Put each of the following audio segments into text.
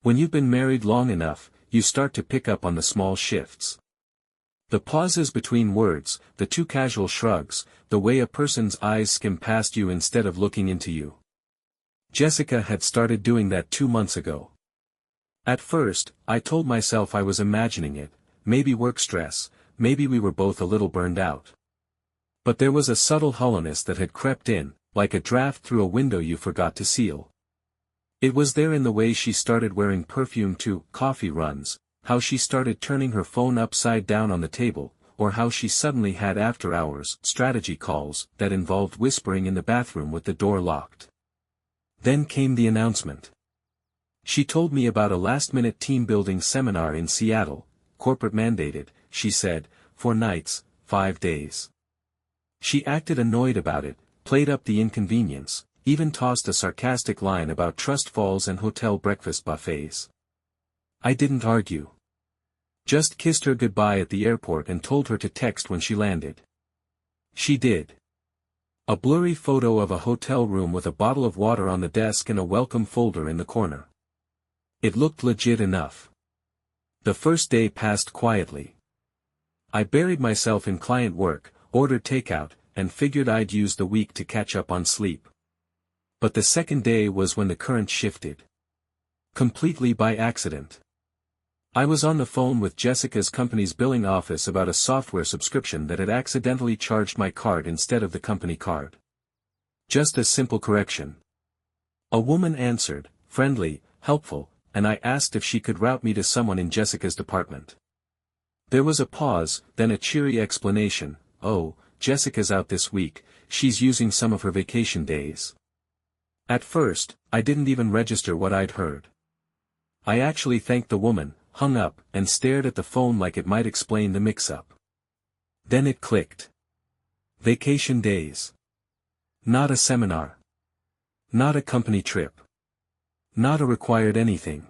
When you've been married long enough, you start to pick up on the small shifts. The pauses between words, the too casual shrugs, the way a person's eyes skim past you instead of looking into you. Jessica had started doing that 2 months ago. At first, I told myself I was imagining it, maybe work stress, maybe we were both a little burned out. But there was a subtle hollowness that had crept in, like a draft through a window you forgot to seal. It was there in the way she started wearing perfume to coffee runs, how she started turning her phone upside down on the table, or how she suddenly had after-hours strategy calls that involved whispering in the bathroom with the door locked. Then came the announcement. She told me about a last-minute team-building seminar in Seattle, corporate mandated, she said, 4 nights, 5 days. She acted annoyed about it, played up the inconvenience, even tossed a sarcastic line about trust falls and hotel breakfast buffets. I didn't argue. Just kissed her goodbye at the airport and told her to text when she landed. She did. A blurry photo of a hotel room with a bottle of water on the desk and a welcome folder in the corner. It looked legit enough. The first day passed quietly. I buried myself in client work, ordered takeout, and figured I'd use the week to catch up on sleep. But the second day was when the current shifted. Completely by accident. I was on the phone with Jessica's company's billing office about a software subscription that had accidentally charged my card instead of the company card. Just a simple correction. A woman answered, friendly, helpful, and I asked if she could route me to someone in Jessica's department. There was a pause, then a cheery explanation, oh, Jessica's out this week, she's using some of her vacation days. At first, I didn't even register what I'd heard. I actually thanked the woman, hung up, and stared at the phone like it might explain the mix-up. Then it clicked. Vacation days. Not a seminar. Not a company trip. Not a required anything.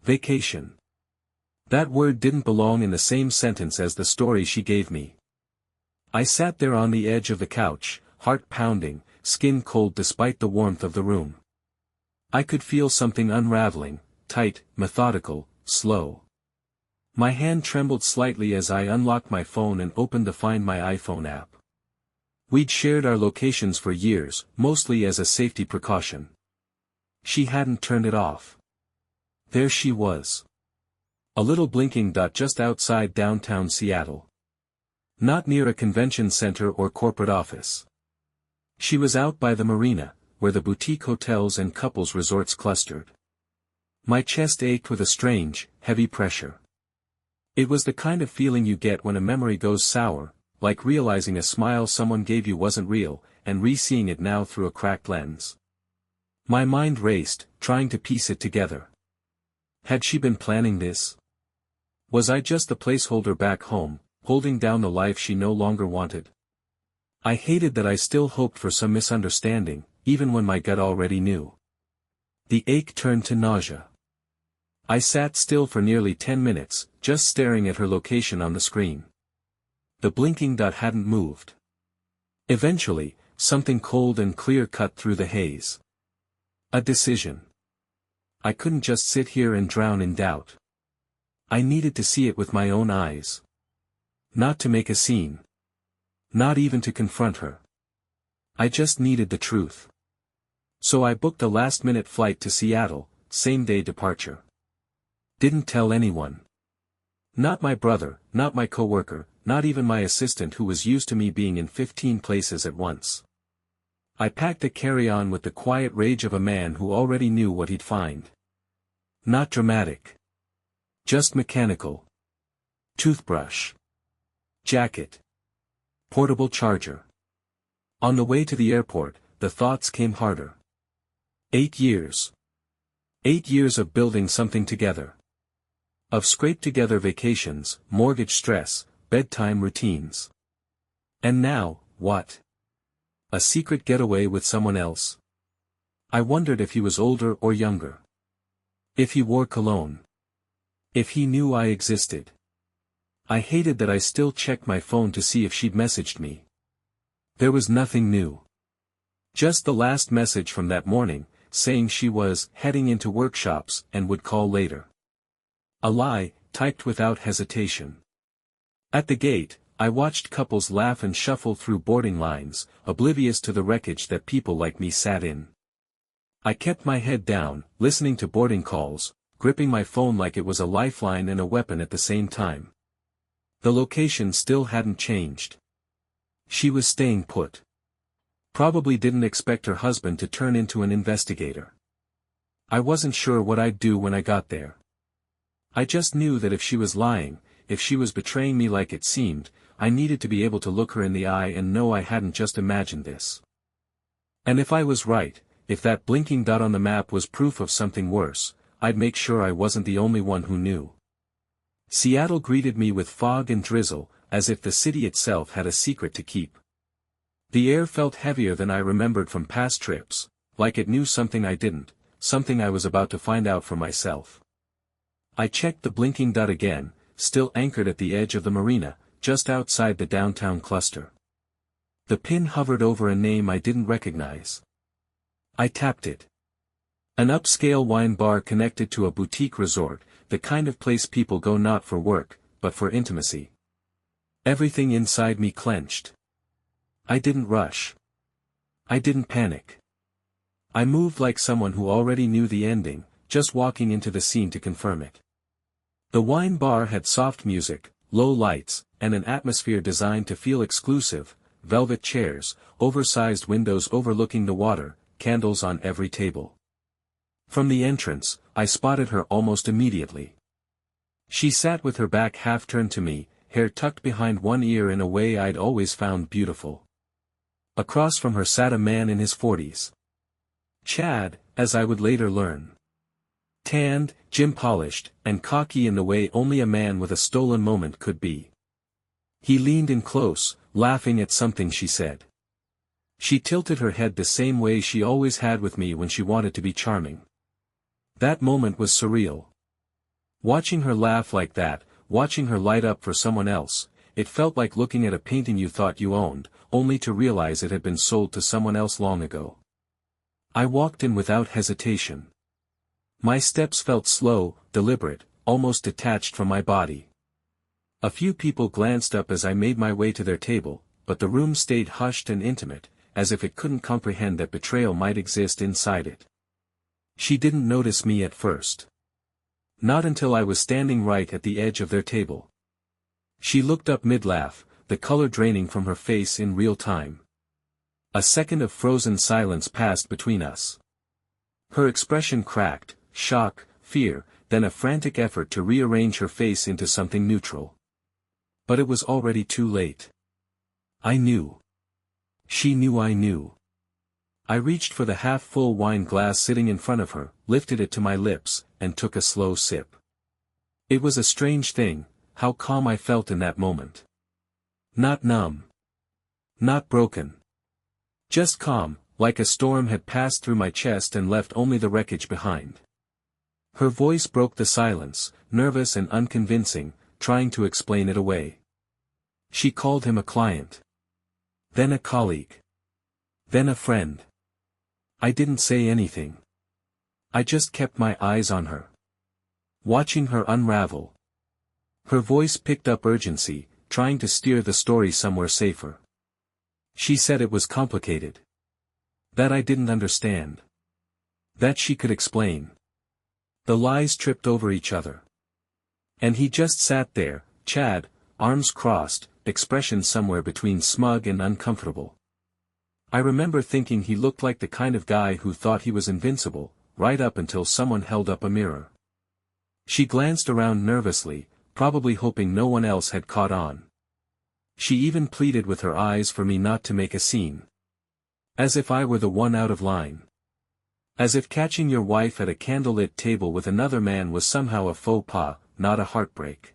Vacation. That word didn't belong in the same sentence as the story she gave me. I sat there on the edge of the couch, heart pounding, skin cold despite the warmth of the room. I could feel something unraveling, tight, methodical, slow. My hand trembled slightly as I unlocked my phone and opened the Find My iPhone app. We'd shared our locations for years, mostly as a safety precaution. She hadn't turned it off. There she was. A little blinking dot just outside downtown Seattle. Not near a convention center or corporate office. She was out by the marina, where the boutique hotels and couples resorts clustered. My chest ached with a strange, heavy pressure. It was the kind of feeling you get when a memory goes sour, like realizing a smile someone gave you wasn't real, and re-seeing it now through a cracked lens. My mind raced, trying to piece it together. Had she been planning this? Was I just the placeholder back home, holding down the life she no longer wanted? I hated that I still hoped for some misunderstanding, even when my gut already knew. The ache turned to nausea. I sat still for nearly 10 minutes, just staring at her location on the screen. The blinking dot hadn't moved. Eventually, something cold and clear cut through the haze. A decision. I couldn't just sit here and drown in doubt. I needed to see it with my own eyes. Not to make a scene. Not even to confront her. I just needed the truth. So I booked a last-minute flight to Seattle, same-day departure. Didn't tell anyone. Not my brother, not my coworker, not even my assistant who was used to me being in 15 places at once. I packed a carry-on with the quiet rage of a man who already knew what he'd find. Not dramatic. Just mechanical. Toothbrush. Jacket. Portable charger. On the way to the airport, the thoughts came harder. 8 years. 8 years of building something together. Of scraped-together vacations, mortgage stress, bedtime routines. And now, what? A secret getaway with someone else? I wondered if he was older or younger. If he wore cologne. If he knew I existed. I hated that I still checked my phone to see if she'd messaged me. There was nothing new. Just the last message from that morning, saying she was heading into workshops and would call later. A lie, typed without hesitation. At the gate, I watched couples laugh and shuffle through boarding lines, oblivious to the wreckage that people like me sat in. I kept my head down, listening to boarding calls, gripping my phone like it was a lifeline and a weapon at the same time. The location still hadn't changed. She was staying put. Probably didn't expect her husband to turn into an investigator. I wasn't sure what I'd do when I got there. I just knew that if she was lying, if she was betraying me like it seemed, I needed to be able to look her in the eye and know I hadn't just imagined this. And if I was right, if that blinking dot on the map was proof of something worse, I'd make sure I wasn't the only one who knew. Seattle greeted me with fog and drizzle, as if the city itself had a secret to keep. The air felt heavier than I remembered from past trips, like it knew something I didn't, something I was about to find out for myself. I checked the blinking dot again, still anchored at the edge of the marina, just outside the downtown cluster. The pin hovered over a name I didn't recognize. I tapped it. An upscale wine bar connected to a boutique resort, the kind of place people go not for work, but for intimacy. Everything inside me clenched. I didn't rush. I didn't panic. I moved like someone who already knew the ending, just walking into the scene to confirm it. The wine bar had soft music, low lights, and an atmosphere designed to feel exclusive, velvet chairs, oversized windows overlooking the water, candles on every table. From the entrance, I spotted her almost immediately. She sat with her back half turned to me, hair tucked behind one ear in a way I'd always found beautiful. Across from her sat a man in his 40s. Chad, as I would later learn. Tanned, gym-polished, and cocky in the way only a man with a stolen moment could be. He leaned in close, laughing at something she said. She tilted her head the same way she always had with me when she wanted to be charming. That moment was surreal. Watching her laugh like that, watching her light up for someone else, it felt like looking at a painting you thought you owned, only to realize it had been sold to someone else long ago. I walked in without hesitation. My steps felt slow, deliberate, almost detached from my body. A few people glanced up as I made my way to their table, but the room stayed hushed and intimate, as if it couldn't comprehend that betrayal might exist inside it. She didn't notice me at first. Not until I was standing right at the edge of their table. She looked up mid-laugh, the color draining from her face in real time. A second of frozen silence passed between us. Her expression cracked, shock, fear, then a frantic effort to rearrange her face into something neutral. But it was already too late. I knew. She knew I knew. I reached for the half-full wine glass sitting in front of her, lifted it to my lips, and took a slow sip. It was a strange thing, how calm I felt in that moment. Not numb. Not broken. Just calm, like a storm had passed through my chest and left only the wreckage behind. Her voice broke the silence, nervous and unconvincing, trying to explain it away. She called him a client. Then a colleague. Then a friend. I didn't say anything. I just kept my eyes on her. Watching her unravel. Her voice picked up urgency, trying to steer the story somewhere safer. She said it was complicated. That I didn't understand. That she could explain. The lies tripped over each other. And he just sat there, Chad, arms crossed, expression somewhere between smug and uncomfortable. I remember thinking he looked like the kind of guy who thought he was invincible, right up until someone held up a mirror. She glanced around nervously, probably hoping no one else had caught on. She even pleaded with her eyes for me not to make a scene. As if I were the one out of line. As if catching your wife at a candlelit table with another man was somehow a faux pas, not a heartbreak.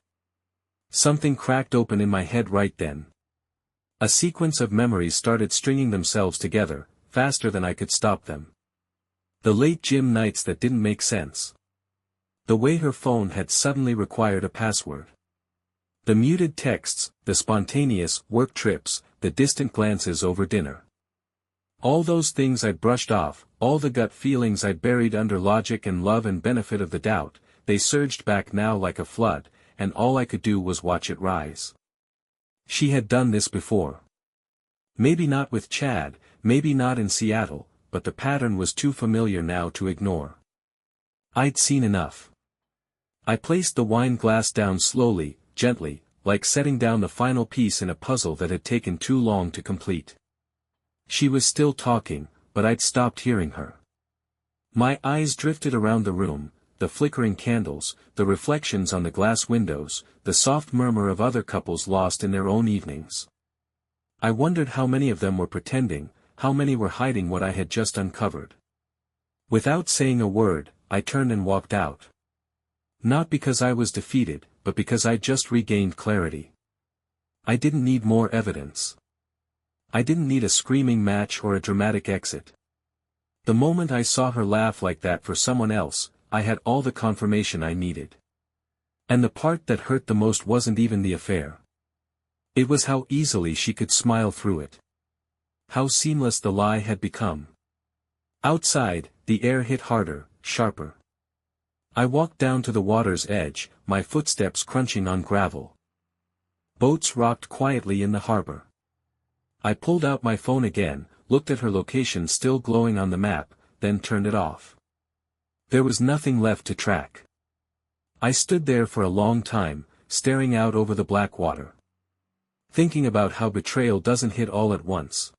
Something cracked open in my head right then. A sequence of memories started stringing themselves together, faster than I could stop them. The late gym nights that didn't make sense. The way her phone had suddenly required a password. The muted texts, the spontaneous work trips, the distant glances over dinner. All those things I'd brushed off, all the gut feelings I'd buried under logic and love and benefit of the doubt, they surged back now like a flood, and all I could do was watch it rise. She had done this before. Maybe not with Chad, maybe not in Seattle, but the pattern was too familiar now to ignore. I'd seen enough. I placed the wine glass down slowly, gently, like setting down the final piece in a puzzle that had taken too long to complete. She was still talking, but I'd stopped hearing her. My eyes drifted around the room, the flickering candles, the reflections on the glass windows, the soft murmur of other couples lost in their own evenings. I wondered how many of them were pretending, how many were hiding what I had just uncovered. Without saying a word, I turned and walked out. Not because I was defeated, but because I'd just regained clarity. I didn't need more evidence. I didn't need a screaming match or a dramatic exit. The moment I saw her laugh like that for someone else, I had all the confirmation I needed. And the part that hurt the most wasn't even the affair. It was how easily she could smile through it. How seamless the lie had become. Outside, the air hit harder, sharper. I walked down to the water's edge, my footsteps crunching on gravel. Boats rocked quietly in the harbor. I pulled out my phone again, looked at her location still glowing on the map, then turned it off. There was nothing left to track. I stood there for a long time, staring out over the black water. Thinking about how betrayal doesn't hit all at once.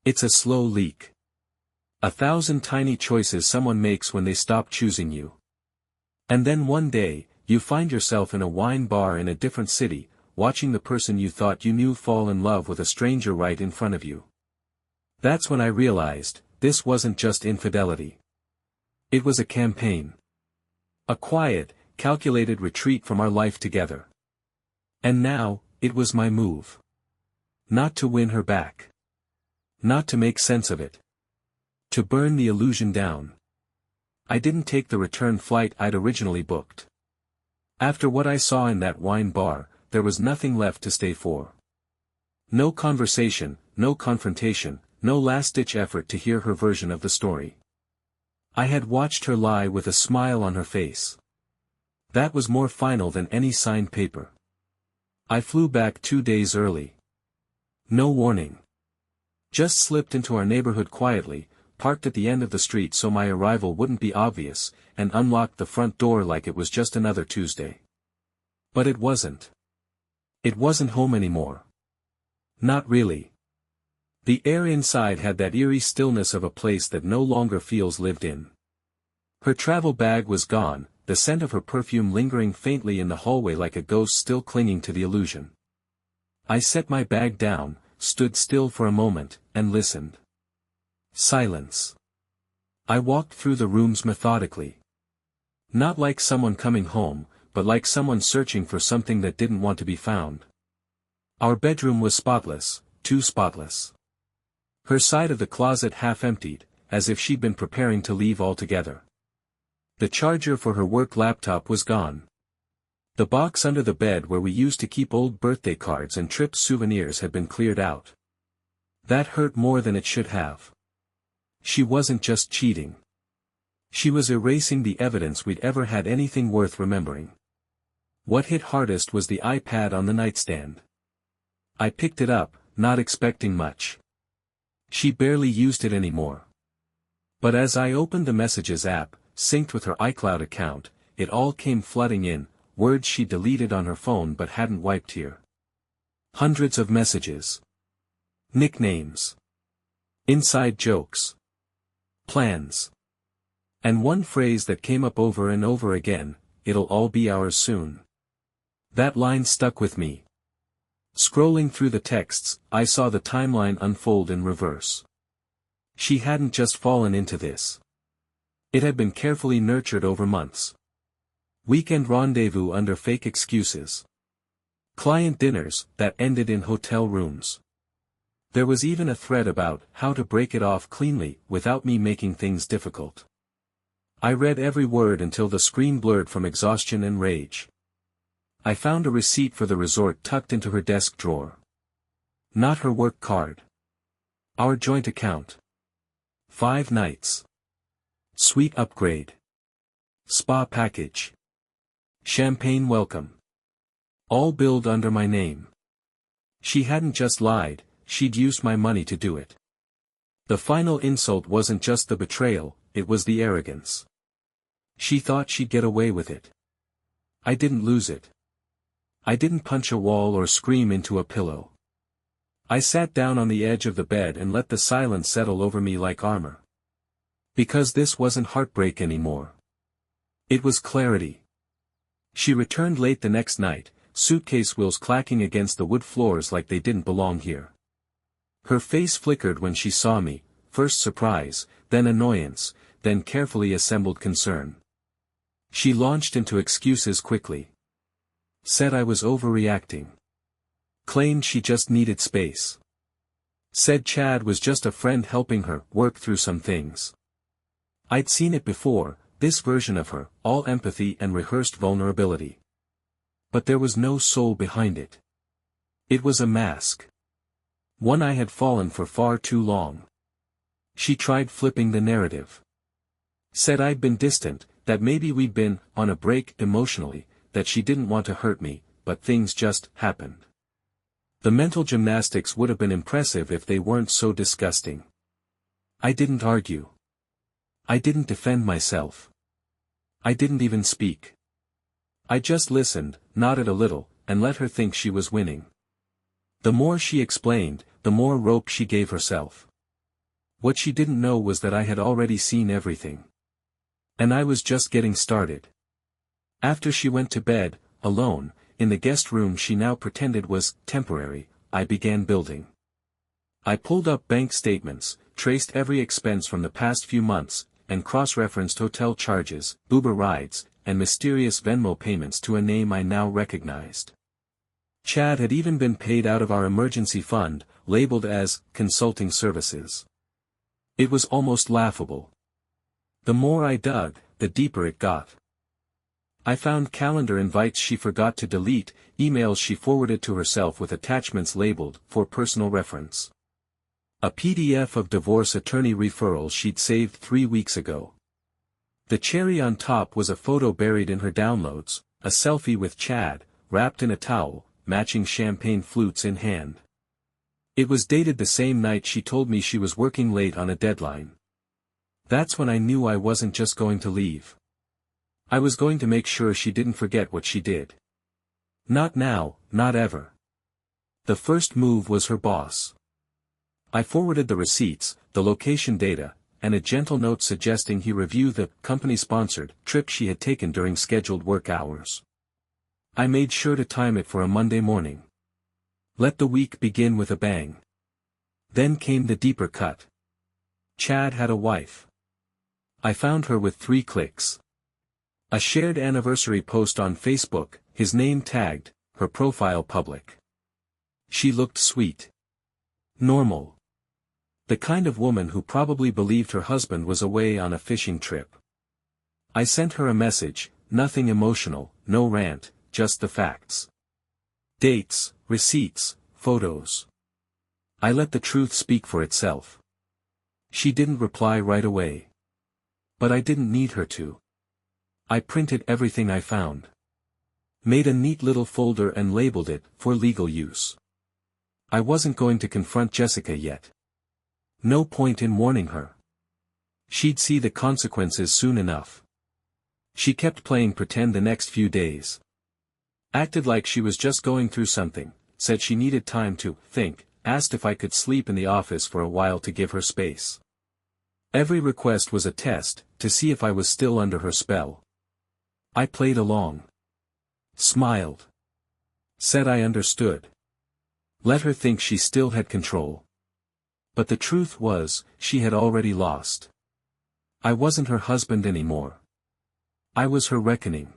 It's a slow leak. 1,000 tiny choices someone makes when they stop choosing you. And then one day, you find yourself in a wine bar in a different city, watching the person you thought you knew fall in love with a stranger right in front of you. That's when I realized, this wasn't just infidelity. It was a campaign. A quiet, calculated retreat from our life together. And now, it was my move. Not to win her back. Not to make sense of it. To burn the illusion down. I didn't take the return flight I'd originally booked. After what I saw in that wine bar, there was nothing left to stay for. No conversation, no confrontation, no last-ditch effort to hear her version of the story. I had watched her lie with a smile on her face. That was more final than any signed paper. I flew back 2 days early. No warning. Just slipped into our neighborhood quietly, parked at the end of the street so my arrival wouldn't be obvious, and unlocked the front door like it was just another Tuesday. But it wasn't. It wasn't home anymore. Not really. The air inside had that eerie stillness of a place that no longer feels lived in. Her travel bag was gone, the scent of her perfume lingering faintly in the hallway like a ghost still clinging to the illusion. I set my bag down, stood still for a moment, and listened. Silence. I walked through the rooms methodically. Not like someone coming home, but like someone searching for something that didn't want to be found. Our bedroom was spotless, too spotless. Her side of the closet half emptied, as if she'd been preparing to leave altogether. The charger for her work laptop was gone. The box under the bed where we used to keep old birthday cards and trip souvenirs had been cleared out. That hurt more than it should have. She wasn't just cheating. She was erasing the evidence we'd ever had anything worth remembering. What hit hardest was the iPad on the nightstand. I picked it up, not expecting much. She barely used it anymore. But as I opened the Messages app, synced with her iCloud account, it all came flooding in, words she deleted on her phone but hadn't wiped here. Hundreds of messages. Nicknames. Inside jokes. Plans. And one phrase that came up over and over again, "It'll all be ours soon." That line stuck with me. Scrolling through the texts, I saw the timeline unfold in reverse. She hadn't just fallen into this. It had been carefully nurtured over months. Weekend rendezvous under fake excuses. Client dinners that ended in hotel rooms. There was even a thread about how to break it off cleanly without me making things difficult. I read every word until the screen blurred from exhaustion and rage. I found a receipt for the resort tucked into her desk drawer. Not her work card. Our joint account. 5 nights. Suite upgrade. Spa package. Champagne welcome. All billed under my name. She hadn't just lied, she'd used my money to do it. The final insult wasn't just the betrayal, it was the arrogance. She thought she'd get away with it. I didn't lose it. I didn't punch a wall or scream into a pillow. I sat down on the edge of the bed and let the silence settle over me like armor. Because this wasn't heartbreak anymore. It was clarity. She returned late the next night, suitcase wheels clacking against the wood floors like they didn't belong here. Her face flickered when she saw me, first surprise, then annoyance, then carefully assembled concern. She launched into excuses quickly. Said I was overreacting. Claimed she just needed space. Said Chad was just a friend helping her work through some things. I'd seen it before, this version of her, all empathy and rehearsed vulnerability. But there was no soul behind it. It was a mask. One I had fallen for far too long. She tried flipping the narrative. Said I'd been distant, that maybe we'd been on a break emotionally, that she didn't want to hurt me, but things just happened. The mental gymnastics would have been impressive if they weren't so disgusting. I didn't argue. I didn't defend myself. I didn't even speak. I just listened, nodded a little, and let her think she was winning. The more she explained, the more rope she gave herself. What she didn't know was that I had already seen everything. And I was just getting started. After she went to bed, alone, in the guest room she now pretended was temporary, I began building. I pulled up bank statements, traced every expense from the past few months, and cross-referenced hotel charges, Uber rides, and mysterious Venmo payments to a name I now recognized. Chad had even been paid out of our emergency fund, labeled as consulting services. It was almost laughable. The more I dug, the deeper it got. I found calendar invites she forgot to delete, emails she forwarded to herself with attachments labeled for personal reference. A PDF of divorce attorney referrals she'd saved 3 weeks ago. The cherry on top was a photo buried in her downloads, a selfie with Chad, wrapped in a towel, matching champagne flutes in hand. It was dated the same night she told me she was working late on a deadline. That's when I knew I wasn't just going to leave. I was going to make sure she didn't forget what she did. Not now, not ever. The first move was her boss. I forwarded the receipts, the location data, and a gentle note suggesting he review the company-sponsored trip she had taken during scheduled work hours. I made sure to time it for a Monday morning. Let the week begin with a bang. Then came the deeper cut. Chad had a wife. I found her with 3 clicks. A shared anniversary post on Facebook, his name tagged, her profile public. She looked sweet. Normal. The kind of woman who probably believed her husband was away on a fishing trip. I sent her a message, nothing emotional, no rant, just the facts. Dates, receipts, photos. I let the truth speak for itself. She didn't reply right away. But I didn't need her to. I printed everything I found. Made a neat little folder and labeled it, for legal use. I wasn't going to confront Jessica yet. No point in warning her. She'd see the consequences soon enough. She kept playing pretend the next few days. Acted like she was just going through something, said she needed time to think, asked if I could sleep in the office for a while to give her space. Every request was a test, to see if I was still under her spell. I played along. Smiled. Said I understood. Let her think she still had control. But the truth was, she had already lost. I wasn't her husband anymore. I was her reckoning.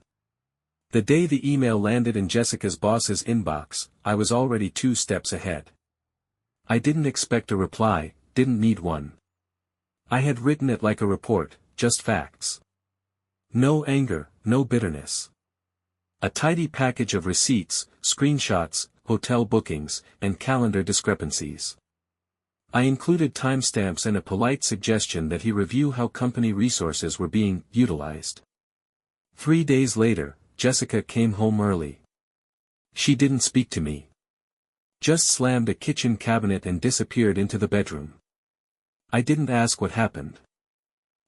The day the email landed in Jessica's boss's inbox, I was already 2 steps ahead. I didn't expect a reply, didn't need one. I had written it like a report, just facts. No anger, no bitterness. A tidy package of receipts, screenshots, hotel bookings, and calendar discrepancies. I included timestamps and a polite suggestion that he review how company resources were being utilized. 3 days later, Jessica came home early. She didn't speak to me. Just slammed a kitchen cabinet and disappeared into the bedroom. I didn't ask what happened.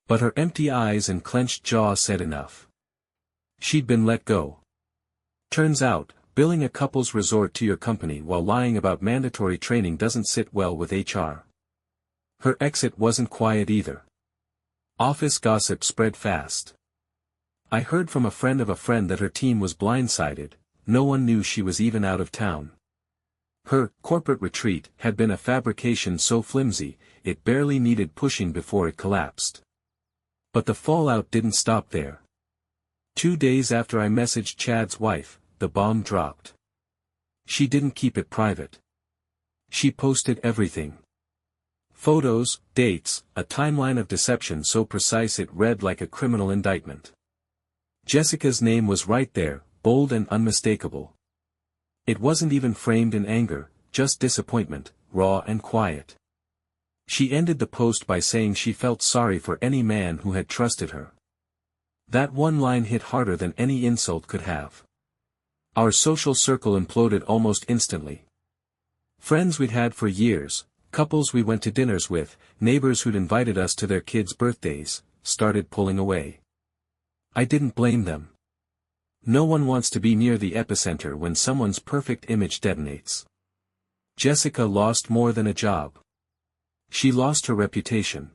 But her empty eyes and clenched jaw said enough. She'd been let go. Turns out, billing a couple's resort to your company while lying about mandatory training doesn't sit well with HR. Her exit wasn't quiet either. Office gossip spread fast. I heard from a friend that her team was blindsided. No one knew she was even out of town. Her corporate retreat had been a fabrication so flimsy, it barely needed pushing before it collapsed. But the fallout didn't stop there. 2 days after I messaged Chad's wife, the bomb dropped. She didn't keep it private. She posted everything. Photos, dates, a timeline of deception so precise it read like a criminal indictment. Jessica's name was right there, bold and unmistakable. It wasn't even framed in anger, just disappointment, raw and quiet. She ended the post by saying she felt sorry for any man who had trusted her. That one line hit harder than any insult could have. Our social circle imploded almost instantly. Friends we'd had for years, couples we went to dinners with, neighbors who'd invited us to their kids' birthdays, started pulling away. I didn't blame them. No one wants to be near the epicenter when someone's perfect image detonates. Jessica lost more than a job. She lost her reputation.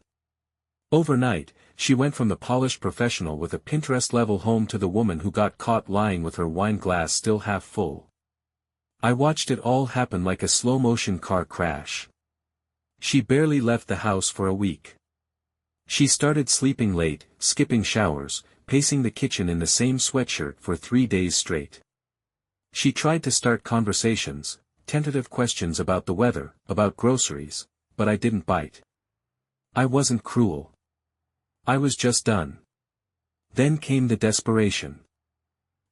Overnight, she went from the polished professional with a Pinterest-level home to the woman who got caught lying with her wine glass still half full. I watched it all happen like a slow-motion car crash. She barely left the house for a week. She started sleeping late, skipping showers, pacing the kitchen in the same sweatshirt for 3 days straight. She tried to start conversations, tentative questions about the weather, about groceries, but I didn't bite. I wasn't cruel. I was just done. Then came the desperation.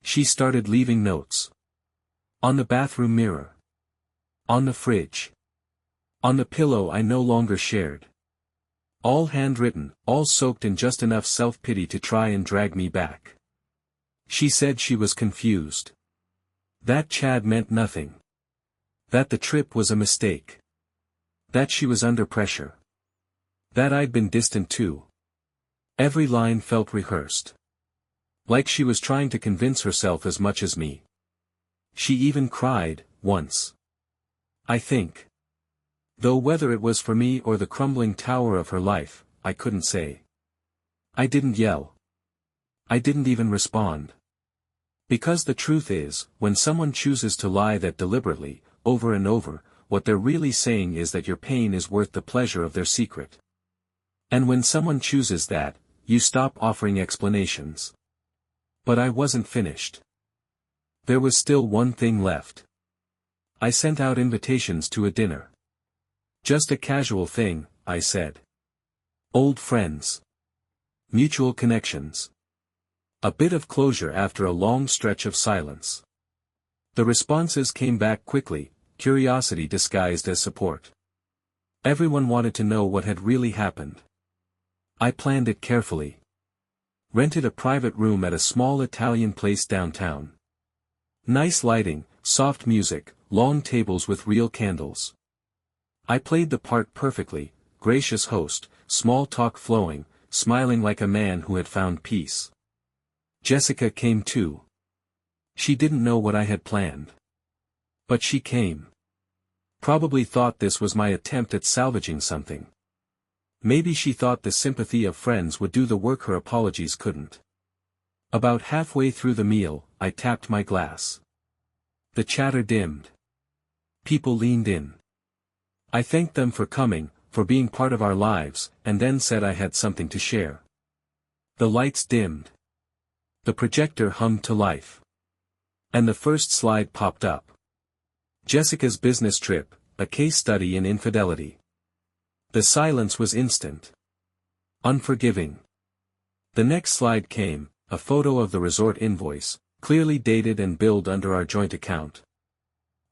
She started leaving notes. On the bathroom mirror. On the fridge. On the pillow I no longer shared. All handwritten, all soaked in just enough self-pity to try and drag me back. She said she was confused. That Chad meant nothing. That the trip was a mistake. That she was under pressure. That I'd been distant too. Every line felt rehearsed. Like she was trying to convince herself as much as me. She even cried, once. I think. Though whether it was for me or the crumbling tower of her life, I couldn't say. I didn't yell. I didn't even respond. Because the truth is, when someone chooses to lie that deliberately, over and over, what they're really saying is that your pain is worth the pleasure of their secret. And when someone chooses that, you stop offering explanations. But I wasn't finished. There was still one thing left. I sent out invitations to a dinner. Just a casual thing, I said. Old friends. Mutual connections. A bit of closure after a long stretch of silence. The responses came back quickly, curiosity disguised as support. Everyone wanted to know what had really happened. I planned it carefully. Rented a private room at a small Italian place downtown. Nice lighting, soft music, long tables with real candles. I played the part perfectly, gracious host, small talk flowing, smiling like a man who had found peace. Jessica came too. She didn't know what I had planned. But she came. Probably thought this was my attempt at salvaging something. Maybe she thought the sympathy of friends would do the work her apologies couldn't. About halfway through the meal, I tapped my glass. The chatter dimmed. People leaned in. I thanked them for coming, for being part of our lives, and then said I had something to share. The lights dimmed. The projector hummed to life. And the first slide popped up. Jessica's business trip, a case study in infidelity. The silence was instant. Unforgiving. The next slide came, a photo of the resort invoice, clearly dated and billed under our joint account.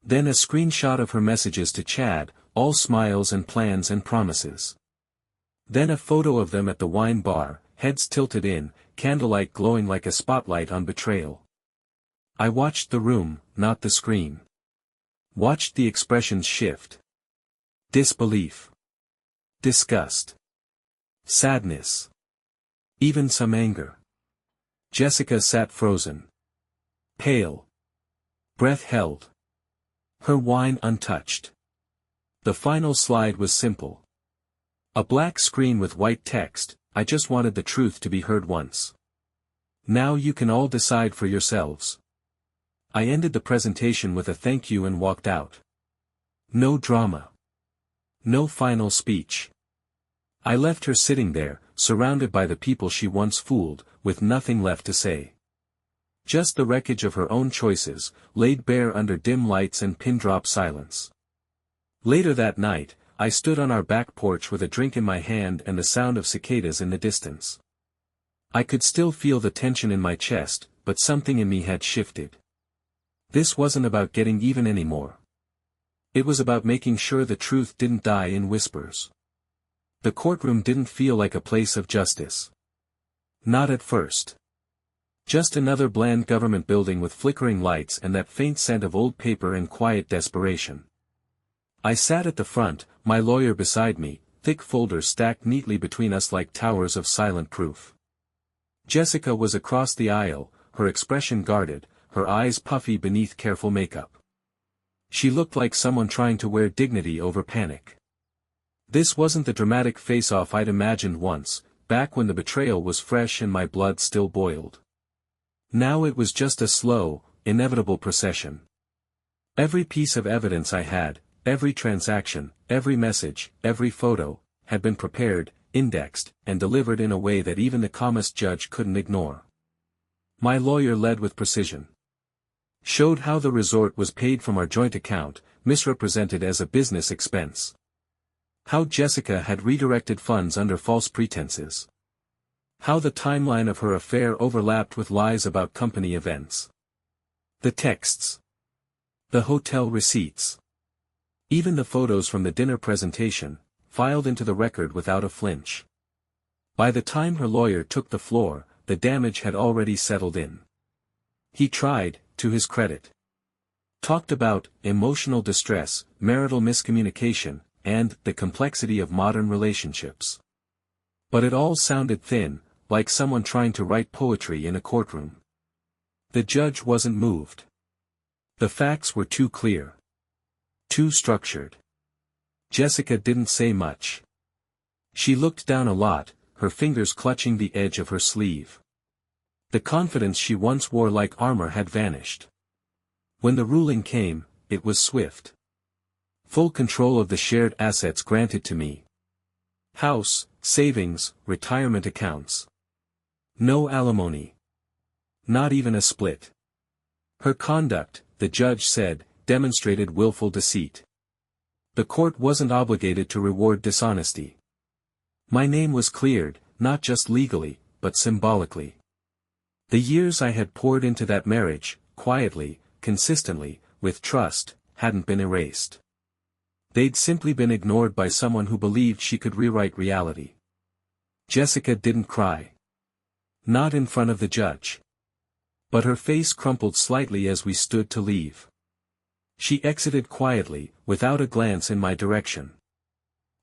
Then a screenshot of her messages to Chad, all smiles and plans and promises. Then a photo of them at the wine bar, heads tilted in, candlelight glowing like a spotlight on betrayal. I watched the room, not the screen. Watched the expressions shift. Disbelief. Disgust. Sadness. Even some anger. Jessica sat frozen. Pale. Breath held. Her wine untouched. The final slide was simple. A black screen with white text, "I just wanted the truth to be heard once. Now you can all decide for yourselves." I ended the presentation with a thank you and walked out. No drama. No final speech. I left her sitting there, surrounded by the people she once fooled, with nothing left to say. Just the wreckage of her own choices, laid bare under dim lights and pin-drop silence. Later that night, I stood on our back porch with a drink in my hand and the sound of cicadas in the distance. I could still feel the tension in my chest, but something in me had shifted. This wasn't about getting even anymore. It was about making sure the truth didn't die in whispers. The courtroom didn't feel like a place of justice. Not at first. Just another bland government building with flickering lights and that faint scent of old paper and quiet desperation. I sat at the front, my lawyer beside me, thick folders stacked neatly between us like towers of silent proof. Jessica was across the aisle, her expression guarded, her eyes puffy beneath careful makeup. She looked like someone trying to wear dignity over panic. This wasn't the dramatic face-off I'd imagined once, back when the betrayal was fresh and my blood still boiled. Now it was just a slow, inevitable procession. Every piece of evidence I had, every transaction, every message, every photo, had been prepared, indexed, and delivered in a way that even the calmest judge couldn't ignore. My lawyer led with precision. Showed how the resort was paid from our joint account, misrepresented as a business expense. How Jessica had redirected funds under false pretenses. How the timeline of her affair overlapped with lies about company events. The texts. The hotel receipts. Even the photos from the dinner presentation, filed into the record without a flinch. By the time her lawyer took the floor, the damage had already settled in. He tried, to his credit. Talked about emotional distress, marital miscommunication, and the complexity of modern relationships. But it all sounded thin, like someone trying to write poetry in a courtroom. The judge wasn't moved. The facts were too clear. Too structured. Jessica didn't say much. She looked down a lot, her fingers clutching the edge of her sleeve. The confidence she once wore like armor had vanished. When the ruling came, it was swift. Full control of the shared assets granted to me. House, savings, retirement accounts. No alimony. Not even a split. Her conduct, the judge said, demonstrated willful deceit. The court wasn't obligated to reward dishonesty. My name was cleared, not just legally, but symbolically. The years I had poured into that marriage, quietly, consistently, with trust, hadn't been erased. They'd simply been ignored by someone who believed she could rewrite reality. Jessica didn't cry. Not in front of the judge. But her face crumpled slightly as we stood to leave. She exited quietly, without a glance in my direction.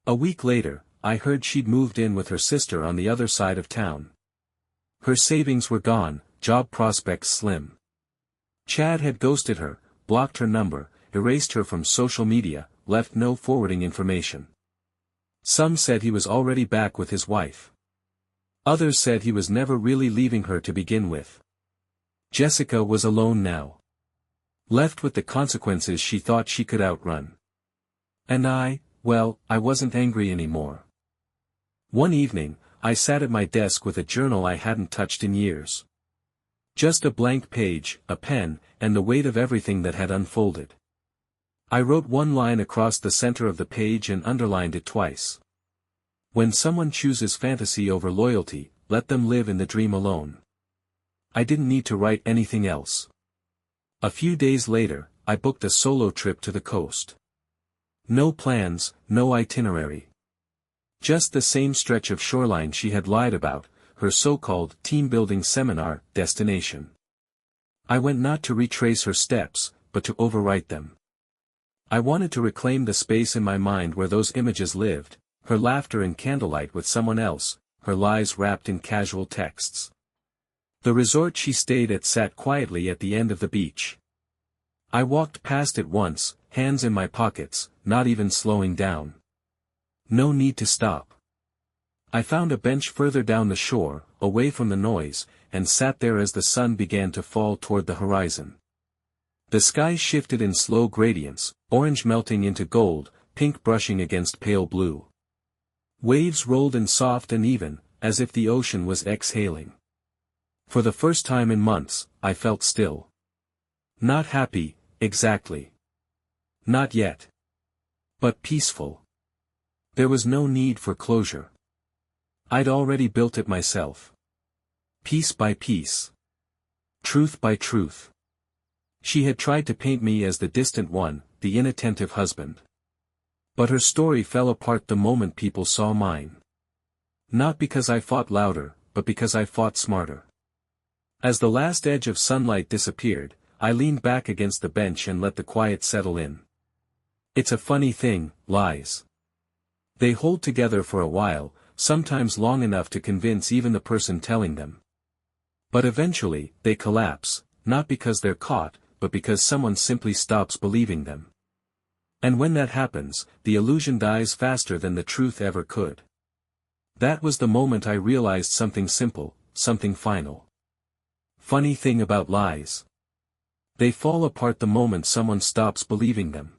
A week later, I heard she'd moved in with her sister on the other side of town. Her savings were gone, job prospects slim. Chad had ghosted her, blocked her number, erased her from social media, left no forwarding information. Some said he was already back with his wife. Others said he was never really leaving her to begin with. Jessica was alone now. Left with the consequences she thought she could outrun. And I wasn't angry anymore. One evening, I sat at my desk with a journal I hadn't touched in years. Just a blank page, a pen, and the weight of everything that had unfolded. I wrote one line across the center of the page and underlined it twice. When someone chooses fantasy over loyalty, let them live in the dream alone. I didn't need to write anything else. A few days later, I booked a solo trip to the coast. No plans, no itinerary. Just the same stretch of shoreline she had lied about, her so-called team-building seminar destination. I went not to retrace her steps, but to overwrite them. I wanted to reclaim the space in my mind where those images lived, her laughter in candlelight with someone else, her lies wrapped in casual texts. The resort she stayed at sat quietly at the end of the beach. I walked past it once, hands in my pockets, not even slowing down. No need to stop. I found a bench further down the shore, away from the noise, and sat there as the sun began to fall toward the horizon. The sky shifted in slow gradients, orange melting into gold, pink brushing against pale blue. Waves rolled in soft and even, as if the ocean was exhaling. For the first time in months, I felt still. Not happy, exactly. Not yet. But peaceful. There was no need for closure. I'd already built it myself. Piece by piece. Truth by truth. She had tried to paint me as the distant one, the inattentive husband. But her story fell apart the moment people saw mine. Not because I fought louder, but because I fought smarter. As the last edge of sunlight disappeared, I leaned back against the bench and let the quiet settle in. It's a funny thing, lies. They hold together for a while, sometimes long enough to convince even the person telling them. But eventually, they collapse, not because they're caught, but because someone simply stops believing them. And when that happens, the illusion dies faster than the truth ever could. That was the moment I realized something simple, something final. Funny thing about lies. They fall apart the moment someone stops believing them.